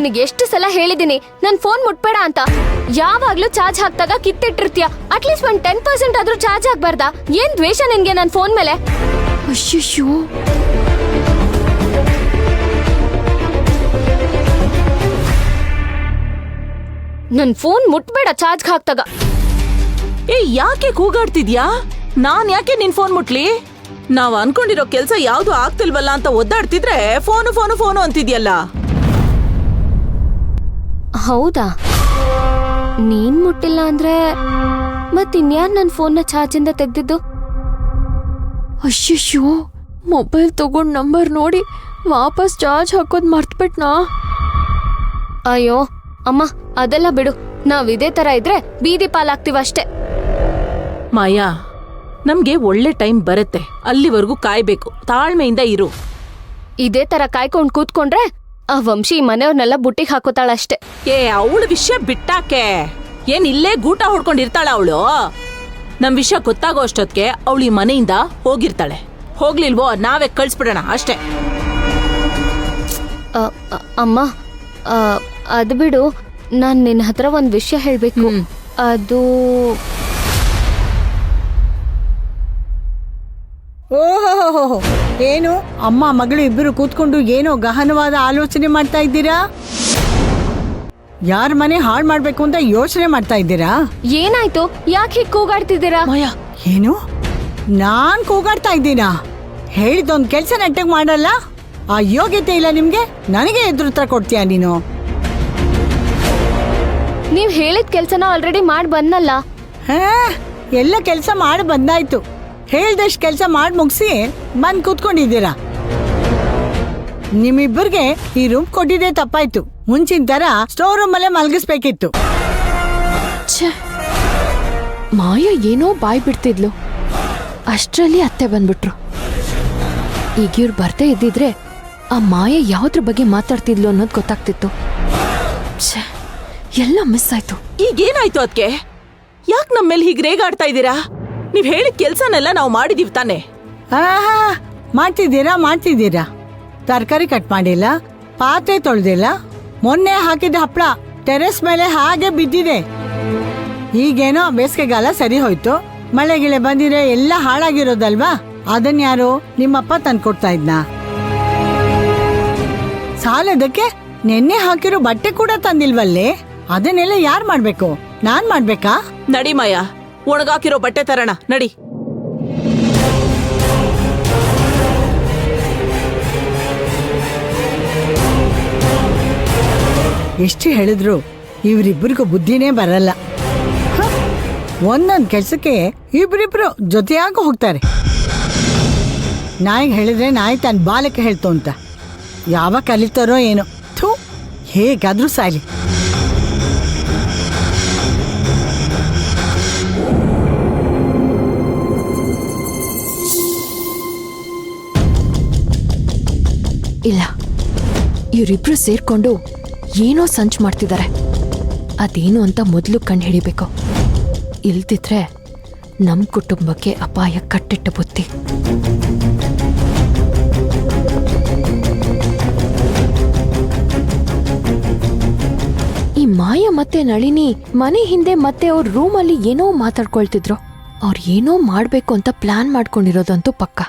ನಿನಗೆ ಎಷ್ಟು ಸಲ ಹೇಳಿದೀನಿ ನನ್ ಫೋನ್ ಮುಟ್ಬೇಡ ಅಂತ. ಯಾವಾಗ್ಲೂ ಚಾರ್ಜ್ ಹಾಕ್ದಾಗ ಕಿತ್ತಿಟ್ಟಿರ್ತೀಯ. ಅಟ್ಲೀಸ್ಟ್ 10% ಆದ್ರೂ ಚಾರ್ಜ್ ಆಗ್ಬಾರ್ದಾ? ಏನ್ ದ್ವೇಷ ನಿನ್ಗೆ ನನ್ ಫೋನ್ ಮೇಲೆ? ಅಯ್ಯೋ, ನನ್ ಫೋನ್ ಮುಟ್ಬೇಡ ಚಾರ್ಜ್ ಹಾಕ್ದಾಗ. ಯಾಕೆ ಕೂಗಾಡ್ತಿದ್ಯಾ? ನಾನ್ ಯಾಕೆ ನಿನ್ ಫೋನ್ ಮುಟ್ಲಿ? ನಾವ್ ಅನ್ಕೊಂಡಿರೋ ಕೆಲ್ಸ ಯಾವ್ದು ಆಗ್ತಿಲ್ವಲ್ಲ ಅಂತ ಒದ್ದಾಡ್ತಿದ್ರೆ ಫೋನು ಫೋನು ಫೋನು ಅಂತಿದ್ಯಲ್ಲ. ಹೌದಾ? ನೀನ್ ಮುಟ್ಟಿಲ್ಲ ಅಂದ್ರೆ ಮತ್ತಿನ್ಯಾರ್ ನನ್ ಫೋನ್ನ ಚಾರ್ಜ್ ಇಂದ ತೆಗ್ದಿದ್ದು? ಅಯ್ಯೋ, ಮೊಬೈಲ್ ತಗೊಂಡ್ ನಂಬರ್ ನೋಡಿ ವಾಪಸ್ ಚಾರ್ಜ್ ಹಾಕೋದ್ ಮರ್ತ್ಬಿಟ್ನಾ? ಅಯ್ಯೋ ಅಮ್ಮ, ಅದೆಲ್ಲ ಬಿಡು. ನಾವ್ ಇದೇ ತರ ಇದ್ರೆ ಬೀದಿ ಪಾಲಾಗ್ತೀವಷ್ಟೇ. ಮಾಯಾ, ನಮ್ಗೆ ಒಳ್ಳೆ ಟೈಮ್ ಬರುತ್ತೆ, ಅಲ್ಲಿವರೆಗೂ ಕಾಯ್ಬೇಕು. ತಾಳ್ಮೆಯಿಂದ ಇರು. ಇದೇ ತರ ಕಾಯ್ಕೊಂಡ್ ಕೂತ್ಕೊಂಡ್ರೆ ಆ ವಂಶಿ ಮನೆಯವ್ರನ್ನೆಲ್ಲ ಬುಟ್ಟಿಗೆ ಹಾಕೋತಾಳಷ್ಟೇ. ಅವಳ ವಿಷಯ ಬಿಟ್ಟಾಕೆ ಏನ್ ಇಲ್ಲೇ ಗೂಟ ಹೊಡ್ಕೊಂಡಿರ್ತಾಳ ಅವಳು? ನಮ್ ವಿಷಯ ಗೊತ್ತಾಗೋ ಅಷ್ಟೊತ್ಗೆ ಅವಳು ಈ ಮನೆಯಿಂದ ಹೋಗಿರ್ತಾಳೆ. ಹೋಗ್ಲಿಲ್ವೋ ನಾವೇ ಕಳ್ಸ್ಬಿಡೋಣ ಅಷ್ಟೇ. ಅಮ್ಮ, ಅದು ಬಿಡು, ನಾನ್ ನಿನ್ನ ಹತ್ರ ಒಂದ್ ವಿಷಯ ಹೇಳ್ಬೇಕು. ಅದು ಓಹೋ, ಏನು ಅಮ್ಮ ಮಗಳು ಇಬ್ಬರು ಕೂತ್ಕೊಂಡು ಏನೋ ಗಹನವಾದ ಆಲೋಚನೆ ಮಾಡ್ತಾ ಇದ್ದೀರಾ? ಯಾರ ಮನೆ ಹಾಳು ಮಾಡ್ಬೇಕು ಅಂತ ಯೋಚನೆ ಮಾಡ್ತಾ ಇದ್ದೀರಾ? ಏನಾಯ್ತು? ಯಾಕೆ ಕೂಗಾಡ್ತಿದ್ದೀರಾ? ಮಾಯಾ, ಏನು ನಾನ್ ಕೂಗಾಡ್ತಾ ಇದ್ದೀನಾ? ಹೇಳಿದೊಂದ್ ಕೆಲ್ಸ ನೆಟ್ಟಗ್ ಮಾಡಲ್ಲ? ಆ ಯೋಗ್ಯತೆ ಇಲ್ಲ ನಿಮ್ಗೆ? ನನಗೆ ಎದುರುತ್ತರ ಕೊಡ್ತೀಯಾ ನೀನು? ನೀವ್ ಹೇಳಿದ ಕೆಲ್ಸನ ಆಲ್ರೆಡಿ ಮಾಡಿ ಬಂದಲ್ಲ. ಎಲ್ಲ ಕೆಲ್ಸ ಮಾಡಿ ಬಂದಾಯ್ತು. ಹೇಳ್ದಷ್ಟು ಕೆಲ್ಸ ಮಾಡಿ ಮುಗಿಸಿ ಬಂದ್ ಕೂತ್ಕೊಂಡಿದ್ದೀರಾ. ನಿಮ್ಮಿಬ್ಬರಿಗೆ ಈ ರೂಮ್ ಕೊಟ್ಟಿದ್ದೆ ತಪ್ಪಾಯ್ತು. ಮುಂಚಿನ ತರ ಸ್ಟೋರ್ ರೂಮ್ ಅಲ್ಲೇ ಮಲಗಿಸ್ಬೇಕಿತ್ತು. ಮಾಯ ಏನೋ ಬಾಯ್ ಬಿಡ್ತಿದ್ಲು, ಅಷ್ಟ್ರಲ್ಲಿ ಅತ್ತೆ ಬಂದ್ಬಿಟ್ರು. ಈಗ ಇವ್ರು ಬರ್ದೇ ಇದ್ದಿದ್ರೆ ಆ ಮಾಯ ಯಾವ್ದ್ರ ಬಗ್ಗೆ ಮಾತಾಡ್ತಿದ್ಲು ಅನ್ನೋದು ಗೊತ್ತಾಗ್ತಿತ್ತು. ಎಲ್ಲ ಮಿಸ್ ಆಯ್ತು. ಈಗೇನಾಯ್ತು ಅದ್ಕೆ? ಯಾಕೆ ನಮ್ಮೇಲೆ ಹೀಗೆ ರೇಗಾಡ್ತಾ ಇದ್ದೀರಾ? ನೀವ್ ಹೇಳಿದ ಕೆಲ್ಸನೆಲ್ಲ ನಾವು ಮಾಡಿದೀವಿ ತಾನೆ? ಮಾಡ್ತಿದ್ದೀರಾ. ತರಕಾರಿ ಕಟ್ ಮಾಡಿಲ್ಲ, ಪಾತ್ರೆ ತೊಳೆದಿಲ್ಲ, ಮೊನ್ನೆ ಹಾಕಿದ ಹಪ್ಪಳ ಟೆರೆಸ್ ಮೇಲೆ ಹಾಗೆ ಬಿದ್ದಿದೆ. ಈಗೇನೋ ಬೇಸಿಗೆಗಾಲ ಸರಿ ಹೋಯ್ತು, ಮಳೆ ಗಿಳೆ ಬಂದಿದ್ರೆ ಎಲ್ಲ ಹಾಳಾಗಿರೋದಲ್ವಾ? ಅದನ್ ಯಾರು ನಿಮ್ಮಪ್ಪ ತಂದ್ಕೊಡ್ತಾ ಇದ್ನಾ? ಸಾಲದಕ್ಕೆ ನೆನ್ನೆ ಹಾಕಿರೋ ಬಟ್ಟೆ ಕೂಡ ತಂದಿಲ್ವಲ್ಲೇ? ಅದನ್ನೆಲ್ಲ ಯಾರ್ ಮಾಡ್ಬೇಕು? ನಾನ್ ಮಾಡ್ಬೇಕಾ? ನಡಿ ಮಾಯಾ, ಒಣಗಾಕಿರೋ ಬಟ್ಟೆ ತರೋಣ ನಡಿ. ಎಷ್ಟು ಹೇಳಿದ್ರು ಇವ್ರಿಬ್ಬರಿಗೂ ಬುದ್ಧಿನೇ ಬರಲ್ಲ. ಒಂದೊಂದ್ ಕೆಲ್ಸಕ್ಕೆ ಇಬ್ರಿಬ್ರು ಜೊತೆಯಾಗಿ ಹೋಗ್ತಾರೆ. ನಾಯಿಗೆ ಹೇಳಿದ್ರೆ ನಾಯಿ ತನ್ನ ಬಾಲಕ್ಕೆ ಹೇಳ್ತು ಅಂತ. ಯಾವಾಗ ಕಲಿತಾರೋ ಏನೋ. ಥೂ, ಹೇಗಾದ್ರೂ ಸಾಯ್ಲಿ. ಇಲ್ಲ, ಇವರಿಬ್ರು ಸೇರ್ಕೊಂಡು ಏನೋ ಸಂಚು ಮಾಡ್ತಿದ್ದಾರೆ. ಅದೇನು ಅಂತ ಮೊದಲು ಕಂಡು ಹಿಡಿಬೇಕು. ಇಲ್ದಿದ್ರೆ ನಮ್ಮ ಕುಟುಂಬಕ್ಕೆ ಅಪಾಯ ಕಟ್ಟಿಟ್ಟ ಬುತ್ತಿ. ಈ ಮಾಯ ಮತ್ತೆ ನಳಿನಿ ಮನೆ ಹಿಂದೆ ಮತ್ತೆ ಅವ್ರ ರೂಮಲ್ಲಿ ಏನೋ ಮಾತಾಡ್ಕೊಳ್ತಿದ್ರು. ಅವ್ರು ಏನೋ ಮಾಡ್ಬೇಕು ಅಂತ ಪ್ಲಾನ್ ಮಾಡ್ಕೊಂಡಿರೋದಂತೂ ಪಕ್ಕ.